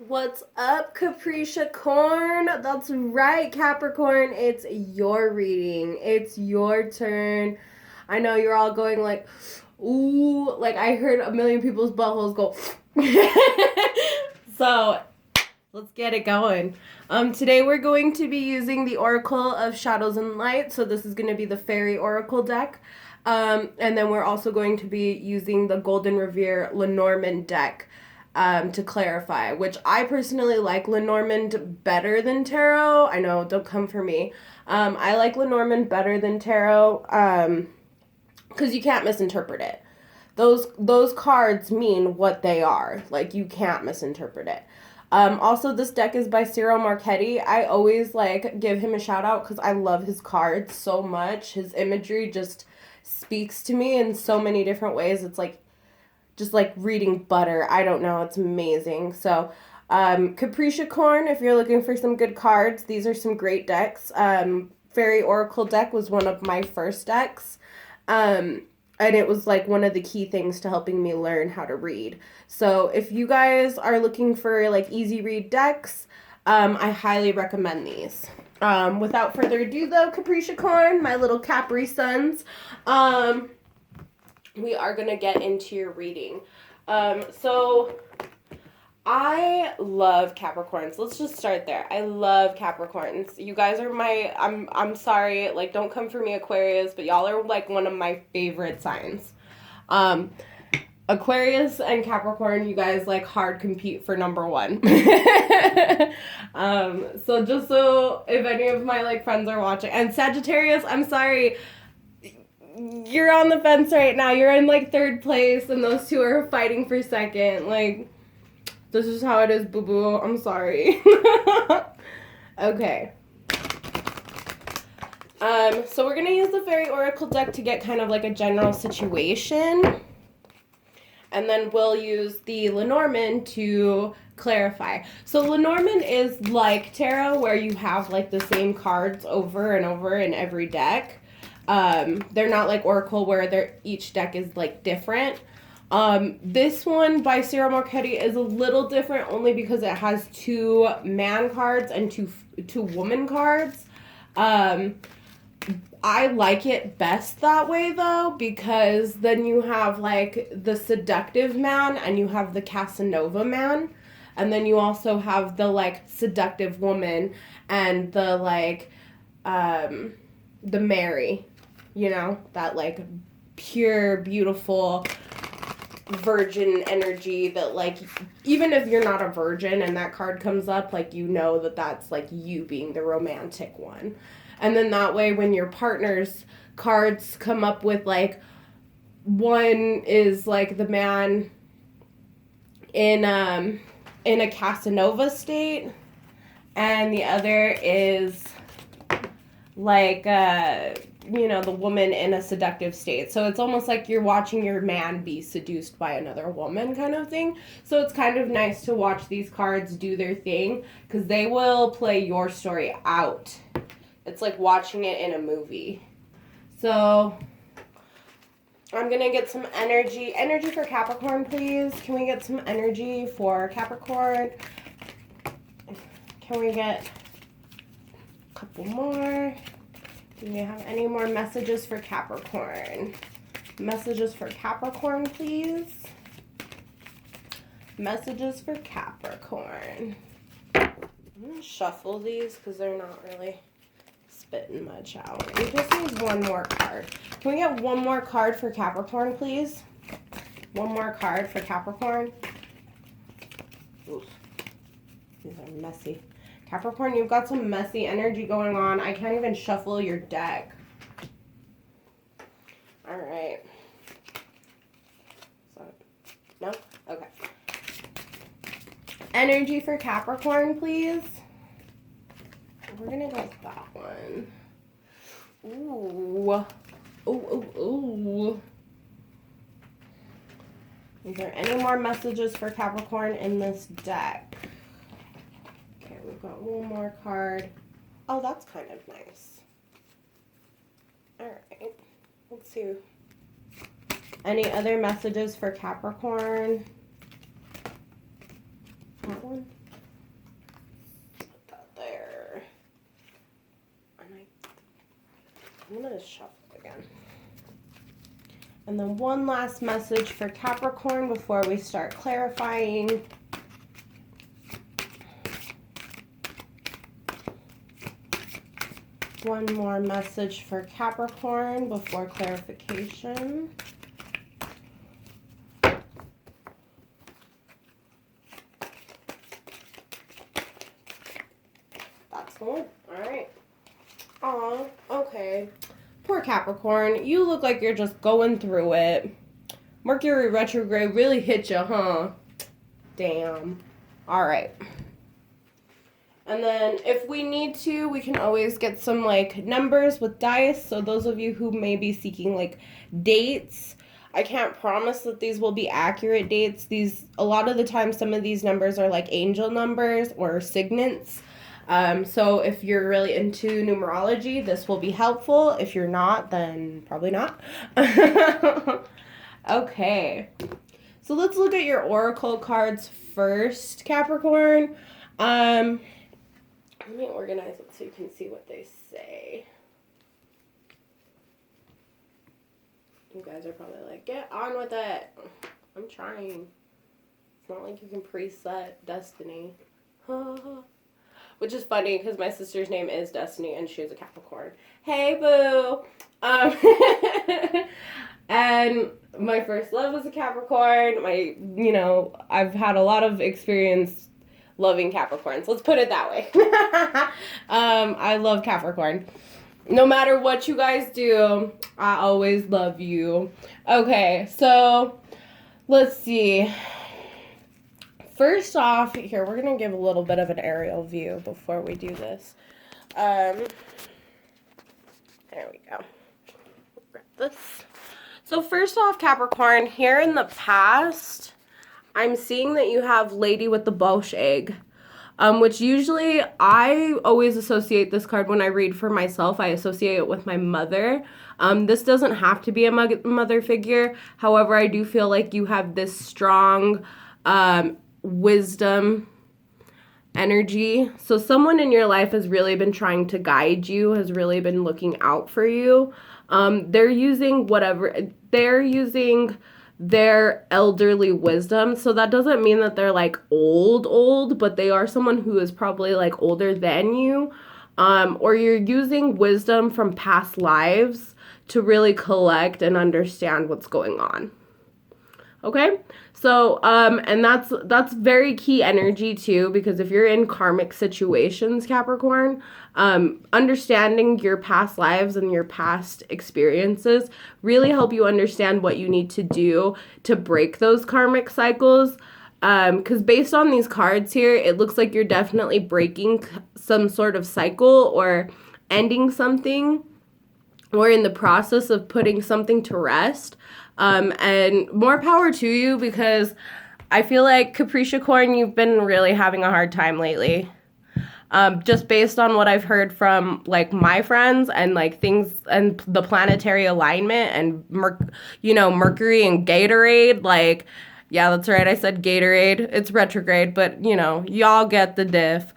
What's up, Capricorn? That's right, Capricorn. It's your reading. It's your turn. I know you're all going like, ooh, like I heard a million people's buttholes go. So let's get it going. Today we're going to be using the Oracle of Shadows and Light. So this is going to be the Fairy Oracle deck. And then we're also going to be using the Golden Revere Lenormand deck. To clarify, which I personally like Lenormand better than Tarot. I know, don't come for me. I like Lenormand better than Tarot because you can't misinterpret it. Those cards mean what they are. Like, you can't misinterpret it. Also, this deck is by Cyril Marchetti. I always give him a shout out because I love his cards so much. His imagery just speaks to me in so many different ways. It's just like reading butter. I don't know. It's amazing. So, Capricorn, if you're looking for some good cards, these are some great decks. Fairy Oracle deck was one of my first decks. And it was like one of the key things to helping me learn how to read. So if you guys are looking for like easy read decks, I highly recommend these. Without further ado though, Capricorn, my little Capri sons, we are going to get into your reading. So I love Capricorns. Let's just start there. I love Capricorns. You guys are I'm sorry, like, don't come for me, Aquarius, but y'all are like one of my favorite signs. Aquarius and Capricorn, you guys like hard compete for number one. So just so if any of my like friends are watching, and Sagittarius, I'm sorry, you're on the fence right now. You're in like third place and those two are fighting for second. Like, this is how it is, boo-boo. I'm sorry. Okay. So we're gonna use the Fairy Oracle deck to get kind of like a general situation. And then we'll use the Lenormand to clarify. So Lenormand is like Tarot, where you have like the same cards over and over in every deck. They're not like Oracle where each deck is like different. This one by Cyril Marchetti is a little different only because it has 2 man cards and two woman cards. I like it best that way though, because then you have like the seductive man and you have the Casanova man, and then you also have the like seductive woman and the like the Mary. You know, that like pure, beautiful virgin energy that like, even if you're not a virgin and that card comes up, like, you know that that's like you being the romantic one. And then that way when your partner's cards come up with like, one is like the man in a Casanova state and the other is like the woman in a seductive state. So it's almost like you're watching your man be seduced by another woman kind of thing. So it's kind of nice to watch these cards do their thing because they will play your story out. It's like watching it in a movie. So I'm going to get some energy. Energy for Capricorn, please. Can we get some energy for Capricorn? Can we get a couple more? Do we have any more messages for Capricorn? Messages for Capricorn, please. Messages for Capricorn. I'm going to shuffle these because they're not really spitting much out. We just need one more card. Can we get one more card for Capricorn, please? One more card for Capricorn. Oof. These are messy. Capricorn, you've got some messy energy going on. I can't even shuffle your deck. All right. So, no? Okay. Energy for Capricorn, please. We're going to go with that one. Ooh. Ooh. Is there any more messages for Capricorn in this deck? We've got one more card. Oh, that's kind of nice. All right. Let's see. Any other messages for Capricorn? That one? I'm going to shuffle again. And then one last message for Capricorn before we start clarifying. One more message for Capricorn before clarification. That's the one. All right. Oh, okay. Poor Capricorn. You look like you're just going through it. Mercury retrograde really hit you, huh? Damn. All right. And then if we need to, we can always get some like numbers with dice. So those of you who may be seeking like dates, I can't promise that these will be accurate dates. A lot of the time, some of these numbers are like angel numbers or signets. So if you're really into numerology, this will be helpful. If you're not, then probably not. Okay. So let's look at your oracle cards first, Capricorn. Let me organize it so you can see what they say. You guys are probably like, get on with it. I'm trying. It's not like you can preset Destiny. Which is funny because my sister's name is Destiny and she's a Capricorn. Hey, boo! And my first love was a Capricorn. I've had a lot of experience loving Capricorns. Let's put it that way. I love Capricorn. No matter what you guys do, I always love you. Okay, so let's see. First off, here, we're going to give a little bit of an aerial view before we do this. There we go. Grab this. So first off, Capricorn, here in the past, I'm seeing that you have Lady with the Bosch egg, which usually I always associate this card when I read for myself. I associate it with my mother. This doesn't have to be a mother figure. However, I do feel like you have this strong wisdom energy. So someone in your life has really been trying to guide you, has really been looking out for you. They're using their elderly wisdom. So that doesn't mean that they're like old, but they are someone who is probably like older than you. Or you're using wisdom from past lives to really collect and understand what's going on. Okay? So, and that's very key energy too, because if you're in karmic situations, Capricorn, understanding your past lives and your past experiences really help you understand what you need to do to break those karmic cycles. Because based on these cards here, it looks like you're definitely breaking some sort of cycle or ending something, or in the process of putting something to rest. And more power to you, because I feel like Capricorn, you've been really having a hard time lately. Just based on what I've heard from like my friends and like things and the planetary alignment and Mercury and Gatorade, like, yeah, that's right. I said Gatorade. It's retrograde, but y'all get the diff.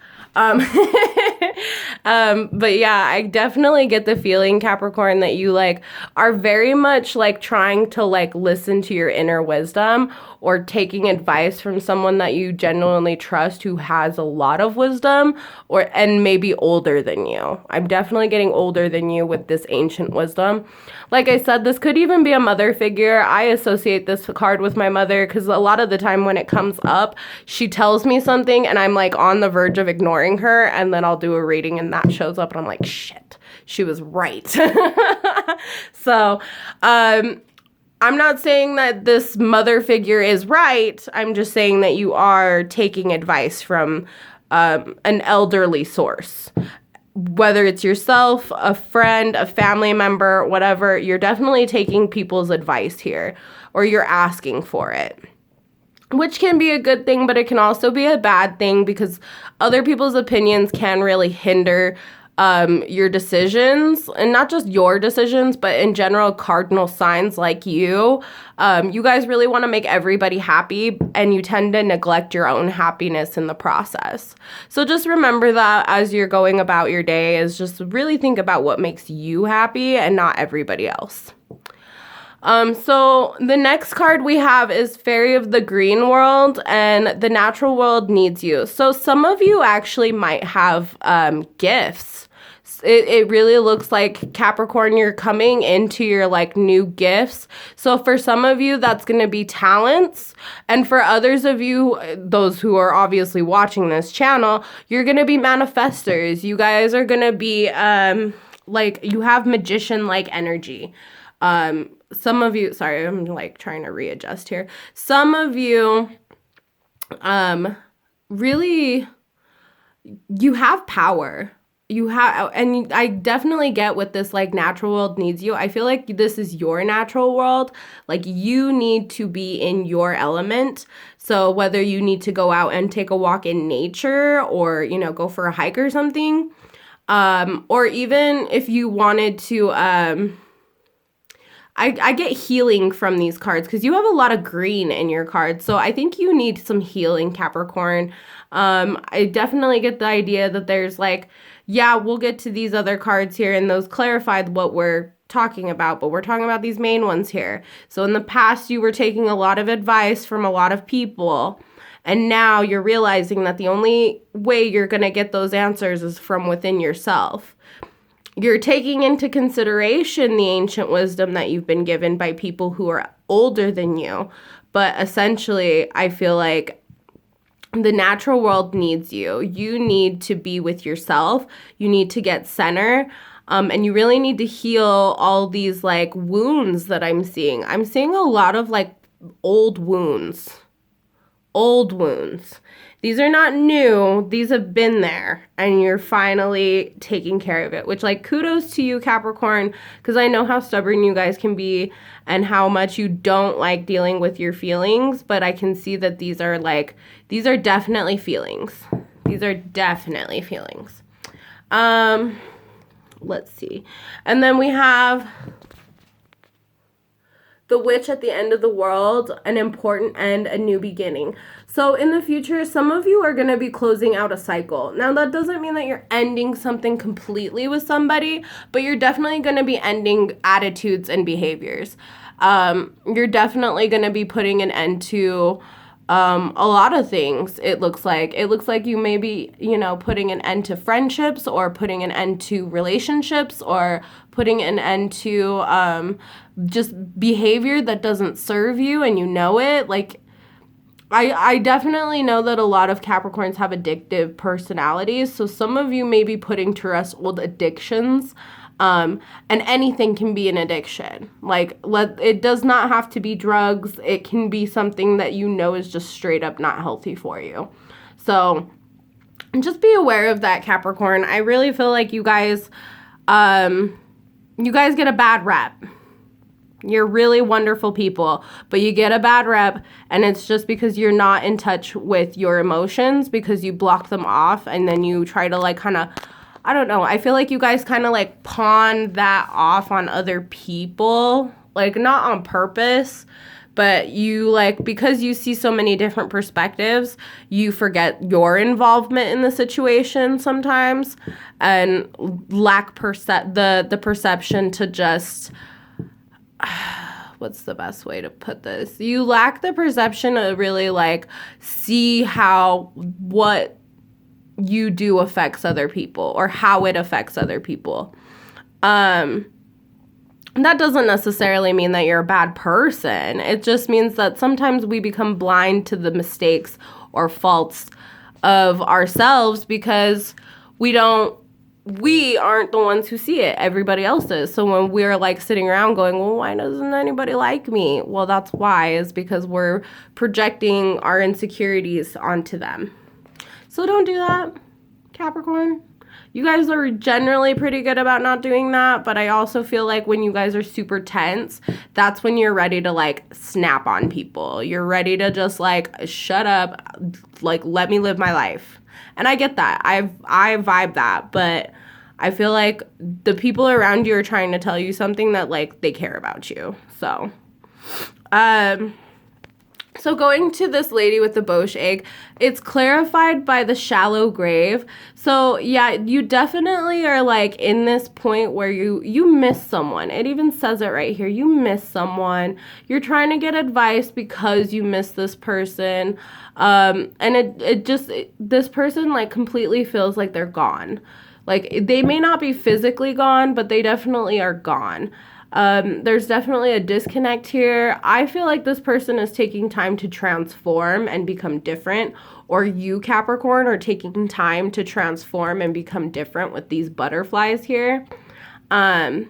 But yeah, I definitely get the feeling, Capricorn, that you like are very much like trying to like listen to your inner wisdom, or taking advice from someone that you genuinely trust who has a lot of wisdom, and maybe older than you. I'm definitely getting older than you with this ancient wisdom. Like I said, this could even be a mother figure. I associate this card with my mother because a lot of the time when it comes up, she tells me something and I'm like on the verge of ignoring her, and then I'll do a reading and that shows up and I'm like, shit, she was right. So, I'm not saying that this mother figure is right. I'm just saying that you are taking advice from an elderly source. Whether it's yourself, a friend, a family member, whatever, you're definitely taking people's advice here, or you're asking for it. Which can be a good thing, but it can also be a bad thing, because other people's opinions can really hinder your decisions, and not just your decisions, but in general, cardinal signs like you guys really want to make everybody happy, and you tend to neglect your own happiness in the process. So just remember that as you're going about your day, is just really think about what makes you happy and not everybody else. So the next card we have is Fairy of the Green World, and the natural world needs you. So some of you actually might have gifts. It really looks like, Capricorn, you're coming into your like new gifts. So for some of you, that's going to be talents. And for others of you, those who are obviously watching this channel, you're going to be manifestors. You guys are going to be like, you have magician-like energy. Some of you, sorry, I'm like trying to readjust here. Some of you, really, you have power. You have, and I definitely get what this like natural world needs you. I feel like this is your natural world. Like, you need to be in your element. So whether you need to go out and take a walk in nature, or, you know, go for a hike or something, or even if you wanted to, I get healing from these cards because you have a lot of green in your cards. So I think you need some healing, Capricorn. I definitely get the idea that there's like, yeah, we'll get to these other cards here, and those clarified what we're talking about, but we're talking about these main ones here. So in the past, you were taking a lot of advice from a lot of people, and now you're realizing that the only way you're going to get those answers is from within yourself. You're taking into consideration the ancient wisdom that you've been given by people who are older than you, but essentially, I feel like the natural world needs you. You need to be with yourself. You need to get center. And you really need to heal all these like wounds that I'm seeing. I'm seeing a lot of like old wounds. Old wounds. These are not new. These have been there, and you're finally taking care of it, which, like, kudos to you, Capricorn, because I know how stubborn you guys can be and how much you don't like dealing with your feelings, but I can see that these are definitely feelings. These are definitely feelings. Let's see. And then we have the Witch at the end of the world, an important end, a new beginning. So in the future, some of you are going to be closing out a cycle. Now, that doesn't mean that you're ending something completely with somebody, but you're definitely going to be ending attitudes and behaviors. You're definitely going to be putting an end to a lot of things. It looks like you may be, you know, putting an end to friendships, or putting an end to relationships, or putting an end to just behavior that doesn't serve you, and you know it. Like, I definitely know that a lot of Capricorns have addictive personalities, so some of you may be putting to rest old addictions, and anything can be an addiction. Like, it does not have to be drugs. It can be something that you know is just straight up not healthy for you. So just be aware of that, Capricorn. I really feel like you guys get a bad rep. You're really wonderful people, but you get a bad rep, and it's just because you're not in touch with your emotions, because you block them off, and then you try to like kind of, I don't know, I feel like you guys kind of like pawn that off on other people, like not on purpose, but you like, because you see so many different perspectives, you forget your involvement in the situation sometimes, and lack the perception to just, what's the best way to put this? You lack the perception to really like see how what you do affects other people, or how it affects other people. That doesn't necessarily mean that you're a bad person. It just means that sometimes we become blind to the mistakes or faults of ourselves because we aren't the ones who see it. Everybody else is. So when we're like sitting around going, well, why doesn't anybody like me? Well, that's why, is because we're projecting our insecurities onto them. So don't do that, Capricorn. You guys are generally pretty good about not doing that, but I also feel like when you guys are super tense, that's when you're ready to like snap on people. You're ready to just like shut up, like let me live my life. And I get that. I vibe that, but I feel like the people around you are trying to tell you something that, like, they care about you. So, so going to this lady with the Boche egg, it's clarified by the shallow grave. So yeah, you definitely are like in this point where you miss someone. It even says it right here. You miss someone. You're trying to get advice because you miss this person. And this person like completely feels like they're gone. Like they may not be physically gone, but they definitely are gone. There's definitely a disconnect here. I feel like this person is taking time to transform and become different, or you, Capricorn, are taking time to transform and become different with these butterflies here. This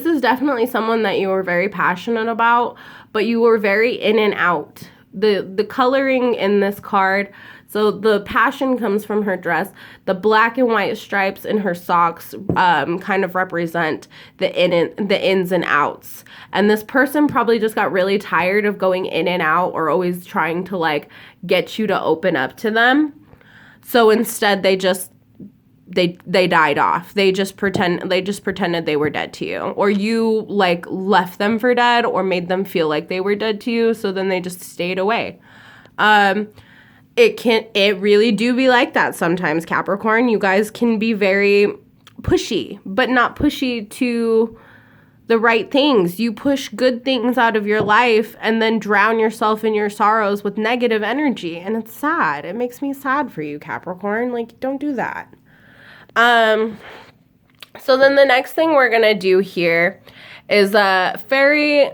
is definitely someone that you were very passionate about, but you were very in and out. The coloring in this card, so the passion comes from her dress. The black and white stripes in her socks kind of represent the ins and outs. And this person probably just got really tired of going in and out, or always trying to like get you to open up to them. So instead they died off. They just pretended they were dead to you, or you like left them for dead or made them feel like they were dead to you. So then they just stayed away. It really do be like that sometimes, Capricorn. You guys can be very pushy, but not pushy to the right things. You push good things out of your life and then drown yourself in your sorrows with negative energy. And it's sad. It makes me sad for you, Capricorn. Like, don't do that. So then the next thing we're going to do here is fairy.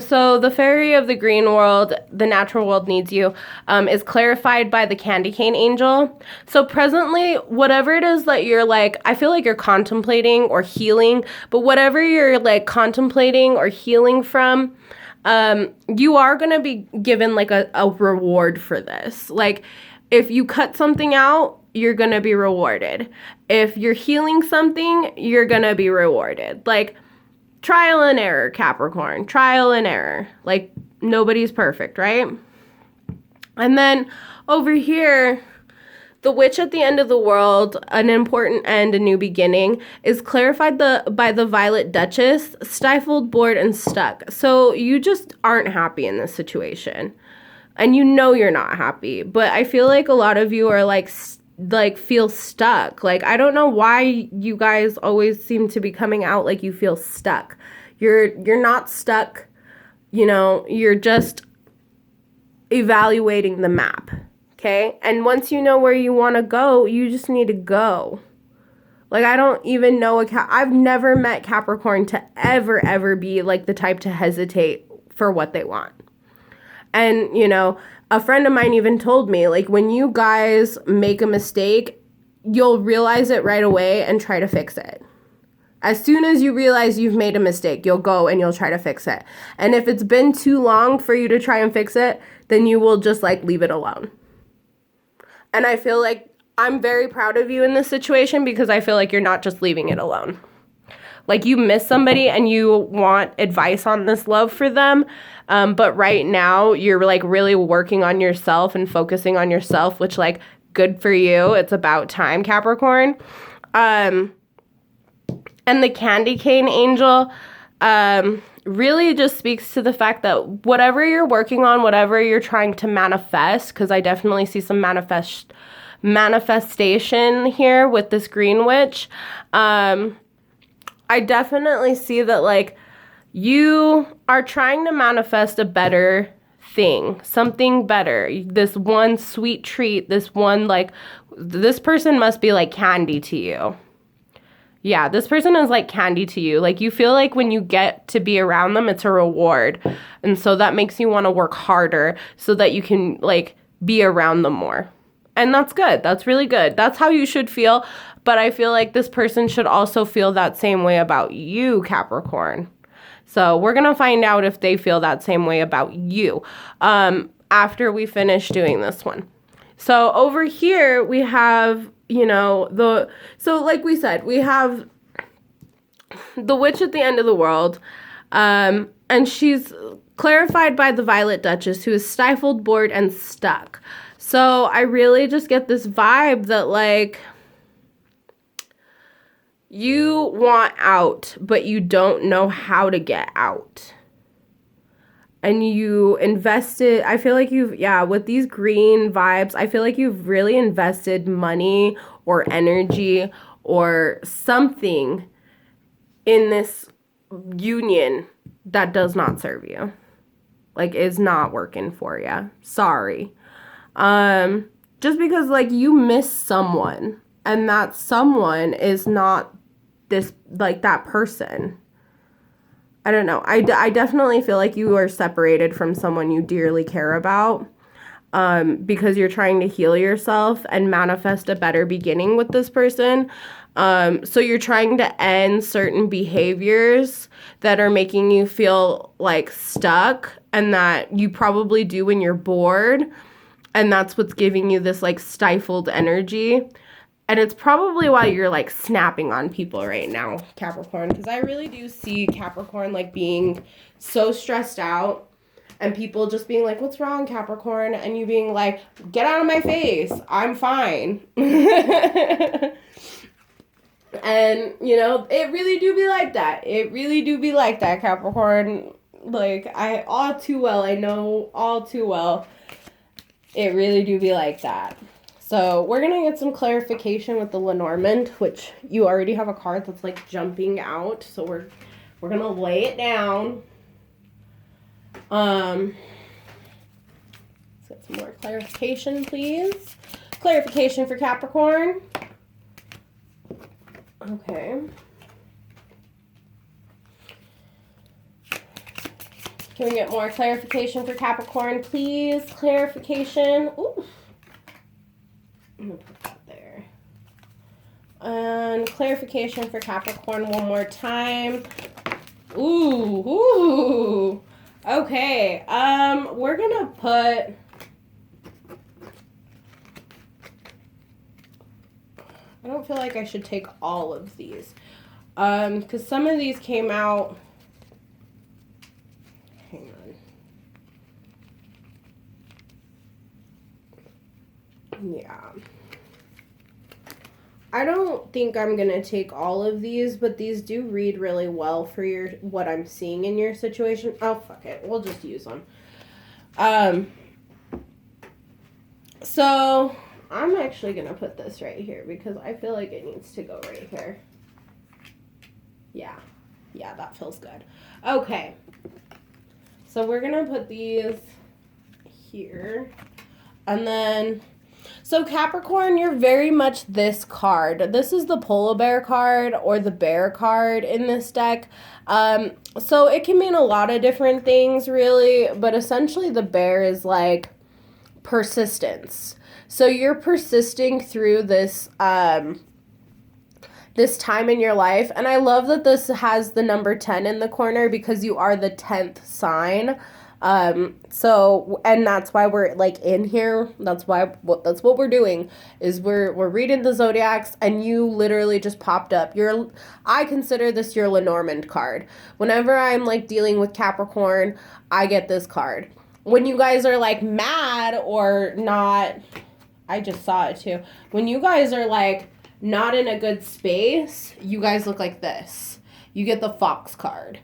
So the fairy of the green world, the natural world needs you, is clarified by the candy cane angel. So presently, whatever it is that you're like, I feel like you're contemplating or healing, but whatever you're like contemplating or healing from, you are going to be given like a reward for this. Like if you cut something out, you're going to be rewarded. If you're healing something, you're going to be rewarded. Like, trial and error, Capricorn. Trial and error. Like, nobody's perfect, right? And then over here, the witch at the end of the world, an important end, a new beginning, is clarified by the Violet Duchess, stifled, bored, and stuck. So you just aren't happy in this situation. And you know you're not happy. But I feel like a lot of you are like feel stuck. Like, I don't know why you guys always seem to be coming out like you feel stuck. You're not stuck, you know, you're just evaluating the map, okay? And once you know where you want to go, you just need to go. Like, I don't even know I've never met Capricorn to ever be like the type to hesitate for what they want. And, you know, a friend of mine even told me, like, when you guys make a mistake, you'll realize it right away and try to fix it. As soon as you realize you've made a mistake, you'll go and you'll try to fix it. And if it's been too long for you to try and fix it, then you will just, like, leave it alone. And I feel like I'm very proud of you in this situation because I feel like you're not just leaving it alone. Like, you miss somebody and you want advice on this love for them. But right now you're like really working on yourself and focusing on yourself, which, like, good for you. It's about time, Capricorn. And the candy cane angel really just speaks to the fact that whatever you're working on, whatever you're trying to manifest, because I definitely see some manifestation here with this green witch. I definitely see that, like, you are trying to manifest a better thing, something better. This one sweet treat, this person must be like candy to you. Yeah, this person is like candy to you. Like, you feel like when you get to be around them, it's a reward. And so that makes you want to work harder so that you can, like, be around them more. And that's good. That's really good. That's how you should feel. But I feel like this person should also feel that same way about you, Capricorn. So we're going to find out if they feel that same way about you after we finish doing this one. So over here we have, you know, so like we said, we have the witch at the end of the world. And she's clarified by the Violet Duchess, who is stifled, bored, and stuck. So I really just get this vibe that, like, You want out, but you don't know how to get out. And you invested, I feel like you've, yeah, with these green vibes, I feel like you've really invested money or energy or something in this union that does not serve you. Like, is not working for you. Sorry. Just because, like, you miss someone, and that someone is not this, like, that person. I don't know. I definitely feel like you are separated from someone you dearly care about, because you're trying to heal yourself and manifest a better beginning with this person. So you're trying to end certain behaviors that are making you feel like stuck, and that you probably do when you're bored. And that's what's giving you this like stifled energy. And it's probably why you're like snapping on people right now, Capricorn, because I really do see Capricorn like being so stressed out, and people just being like, what's wrong, Capricorn? And you being like, get out of my face. I'm fine. And, you know, it really do be like that. It really do be like that, Capricorn. Like, I know all too well. It really do be like that. So we're going to get some clarification with the Lenormand, which you already have a card that's like jumping out. So we're going to lay it down. Let's get some more clarification, please. Clarification for Capricorn. Okay. Can we get more clarification for Capricorn, please? Clarification. Ooh. I'm going to put that there. And clarification for Capricorn one more time. Ooh. Okay. We're going to put... I don't feel like I should take all of these. Because some of these came out... Hang on. Yeah. I don't think I'm going to take all of these, but these do read really well for what I'm seeing in your situation. Oh, fuck it. We'll just use them. So I'm actually going to put this right here because I feel like it needs to go right here. Yeah. Yeah, that feels good. Okay. So we're going to put these here. And then... So Capricorn, you're very much this card. This is the polar bear card or the bear card in this deck. So it can mean a lot of different things, really. But essentially the bear is like persistence. So you're persisting through this this time in your life. And I love that this has the number 10 in the corner because you are the 10th sign. So, and that's why we're like in here. That's what we're doing is we're reading the zodiacs, and you literally just popped up. I consider this your Lenormand card. Whenever I'm like dealing with Capricorn, I get this card. When you guys are like mad or not, I just saw it too. When you guys are like not in a good space, you guys look like this. You get the fox card.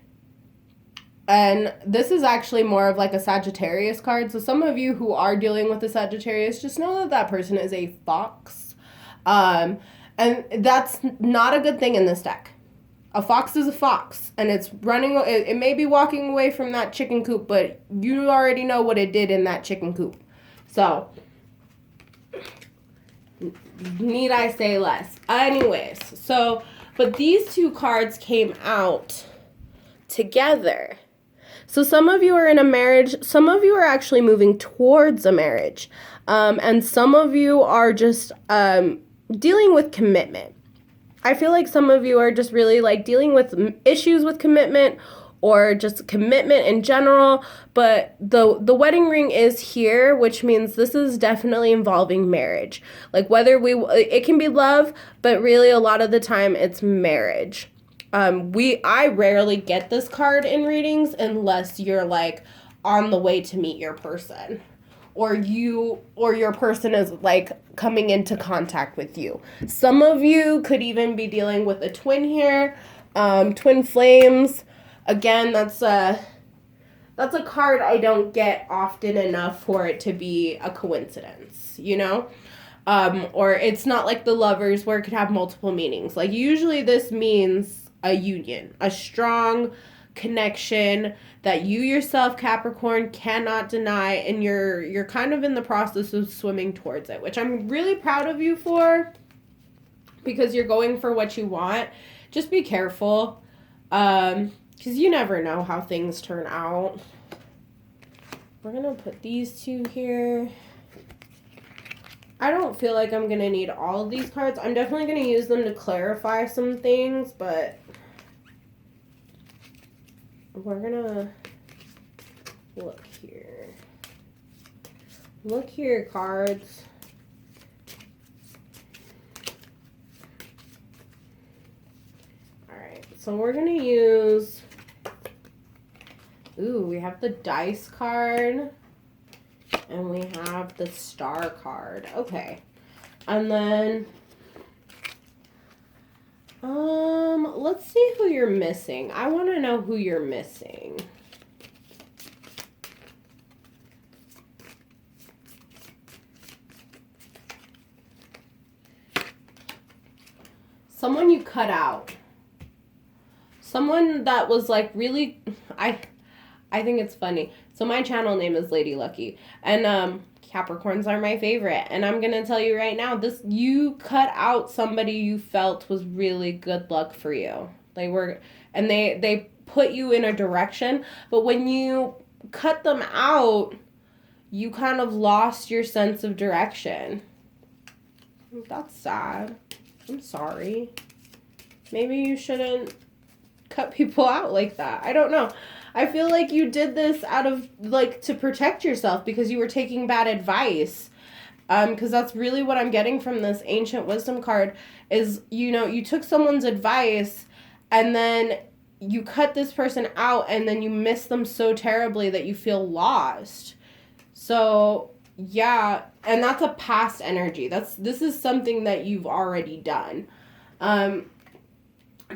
And this is actually more of like a Sagittarius card. So some of you who are dealing with a Sagittarius, just know that that person is a fox. And that's not a good thing in this deck. A fox is a fox. And it's running, it may be walking away from that chicken coop, but you already know what it did in that chicken coop. So, need I say less? Anyways, so, but these two cards came out together. So some of you are in a marriage, some of you are actually moving towards a marriage, and some of you are just dealing with commitment. I feel like some of you are just really like dealing with issues with commitment or just commitment in general, but the wedding ring is here, which means this is definitely involving marriage. Like whether it can be love, but really a lot of the time it's marriage. I rarely get this card in readings unless you're like on the way to meet your person, or your person is like coming into contact with you. Some of you could even be dealing with a twin here, twin flames. Again, that's a card I don't get often enough for it to be a coincidence, you know? Or it's not like the Lovers where it could have multiple meanings. Like usually this means a union, a strong connection that you yourself, Capricorn, cannot deny, and you're kind of in the process of swimming towards it, which I'm really proud of you for, because you're going for what you want. Just be careful, because you never know how things turn out. We're gonna put these two here. I don't feel like I'm gonna need all of these cards. I'm definitely gonna use them to clarify some things, but we're gonna look here. Look here, cards. Alright, so we're gonna use... Ooh, we have the Dice card. And we have the Star card. Okay. And then... let's see who you're missing. I want to know who you're missing. Someone you cut out. Someone that was like really... I think it's funny. So my channel name is Lady Lucky. And Capricorns are my favorite. And I'm going to tell you right now, you cut out somebody you felt was really good luck for you. They put you in a direction. But when you cut them out, you kind of lost your sense of direction. That's sad. I'm sorry. Maybe you shouldn't cut people out like that. I don't know. I feel like you did this out of, like, to protect yourself because you were taking bad advice. Because that's really what I'm getting from this Ancient Wisdom card is, you took someone's advice and then you cut this person out and then you miss them so terribly that you feel lost. So, yeah, and that's a past energy. This is something that you've already done.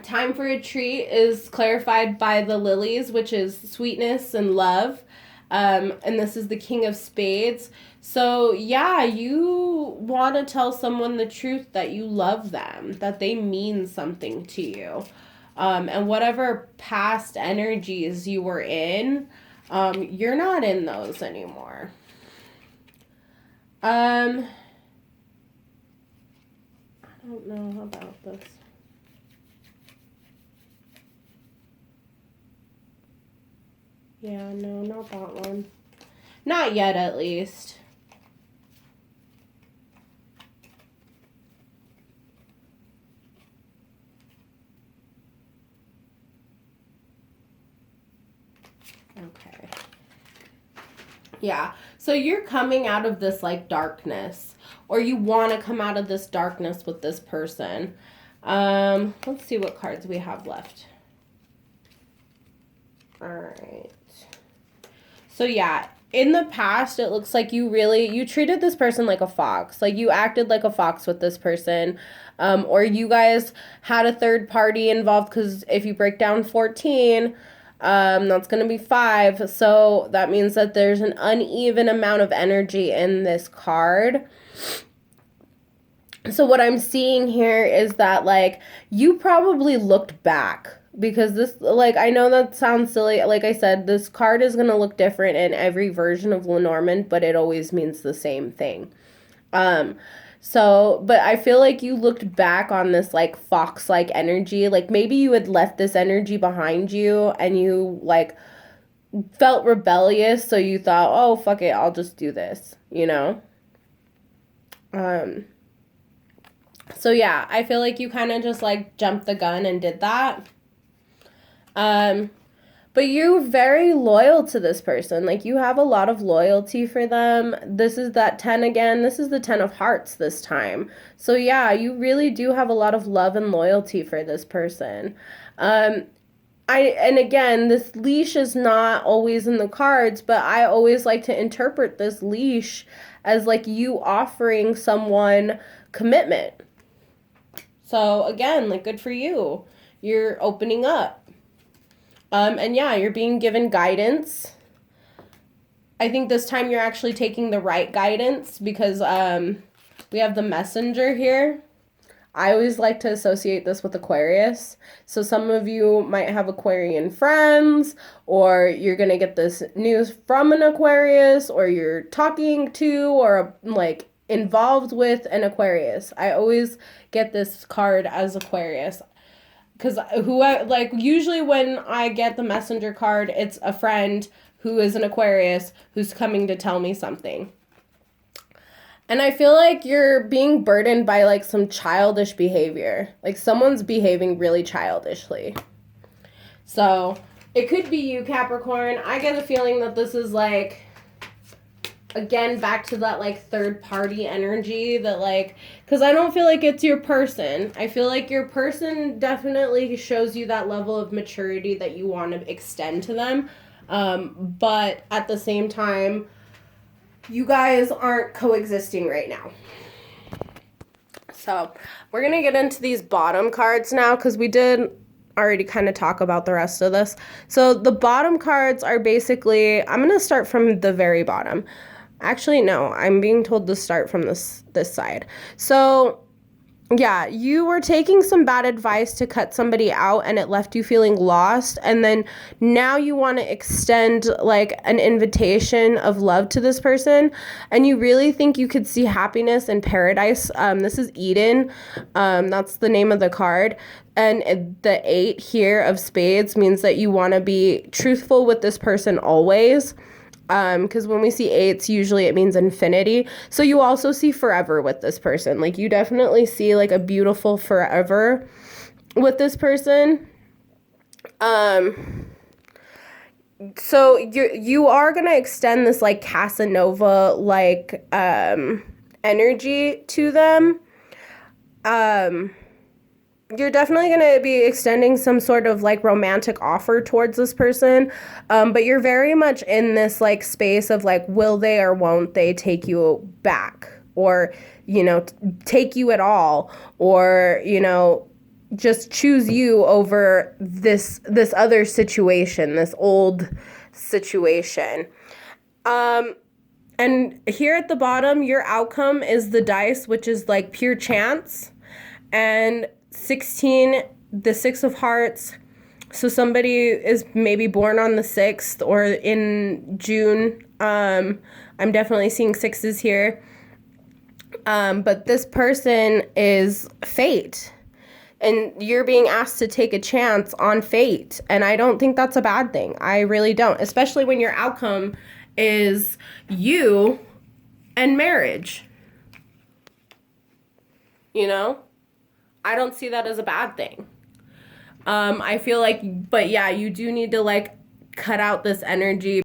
Time for a treat is clarified by the lilies, which is sweetness and love. And this is the King of Spades. So, yeah, you want to tell someone the truth that you love them, that they mean something to you. And whatever past energies you were in, you're not in those anymore. I don't know about this. Yeah, no, not that one. Not yet, at least. Okay. Yeah, so you're coming out of this, like, darkness. Or you want to come out of this darkness with this person. Let's see what cards we have left. All right. So yeah, in the past, it looks like you treated this person like a fox. Like you acted like a fox with this person. Or you guys had a third party involved because if you break down 14, that's going to be 5. So that means that there's an uneven amount of energy in this card. So what I'm seeing here is that, like, you probably looked back. Because this, like, I know that sounds silly. Like I said, this card is going to look different in every version of Lenormand, but it always means the same thing. But I feel like you looked back on this, like, fox-like energy. Like, maybe you had left this energy behind you and you, like, felt rebellious. So you thought, oh, fuck it, I'll just do this, you know? So, yeah, I feel like you kind of just, like, jumped the gun and did that. But you're very loyal to this person. Like, you have a lot of loyalty for them. This is that 10 again. This is the 10 of hearts this time. So, yeah, you really do have a lot of love and loyalty for this person. and again, this leash is not always in the cards, but I always like to interpret this leash as like you offering someone commitment. So again, like, good for you. You're opening up. And yeah, you're being given guidance. I think this time you're actually taking the right guidance because we have the Messenger here. I always like to associate this with Aquarius. So some of you might have Aquarian friends, or you're going to get this news from an Aquarius, or you're talking to or like involved with an Aquarius. I always get this card as Aquarius. Because usually when I get the Messenger card, it's a friend who is an Aquarius who's coming to tell me something. And I feel like you're being burdened by like some childish behavior. Like someone's behaving really childishly. So it could be you, Capricorn. I get a feeling that this is like, again, back to that like third party energy that like, because I don't feel like it's your person. I feel like your person definitely shows you that level of maturity that you want to extend to them. But at the same time, you guys aren't coexisting right now. So we're going to get into these bottom cards now because we did already kind of talk about the rest of this. So the bottom cards are basically, I'm going to start from the very bottom. Actually, no, I'm being told to start from this side. So yeah, you were taking some bad advice to cut somebody out and it left you feeling lost. And then now you want to extend like an invitation of love to this person. And you really think you could see happiness in paradise. This is Eden. That's the name of the card. And the 8 here of spades means that you want to be truthful with this person always. Because when we see 8s, usually it means infinity. So you also see forever with this person. Like you definitely see like a beautiful forever with this person. So you are going to extend this like Casanova like energy to them. You're definitely going to be extending some sort of like romantic offer towards this person. But you're very much in this like space of like, will they or won't they take you back? Or, you know, take you at all? Or, you know, just choose you over this other situation, this old situation. And here at the bottom, your outcome is the dice, which is like pure chance. And 16, the 6 of hearts. So somebody is maybe born on the 6th or in June. I'm definitely seeing 6s here. But this person is fate. And you're being asked to take a chance on fate. And I don't think that's a bad thing. I really don't. Especially when your outcome is you and marriage. You know? I don't see that as a bad thing. I feel like, but yeah, you do need to like cut out this energy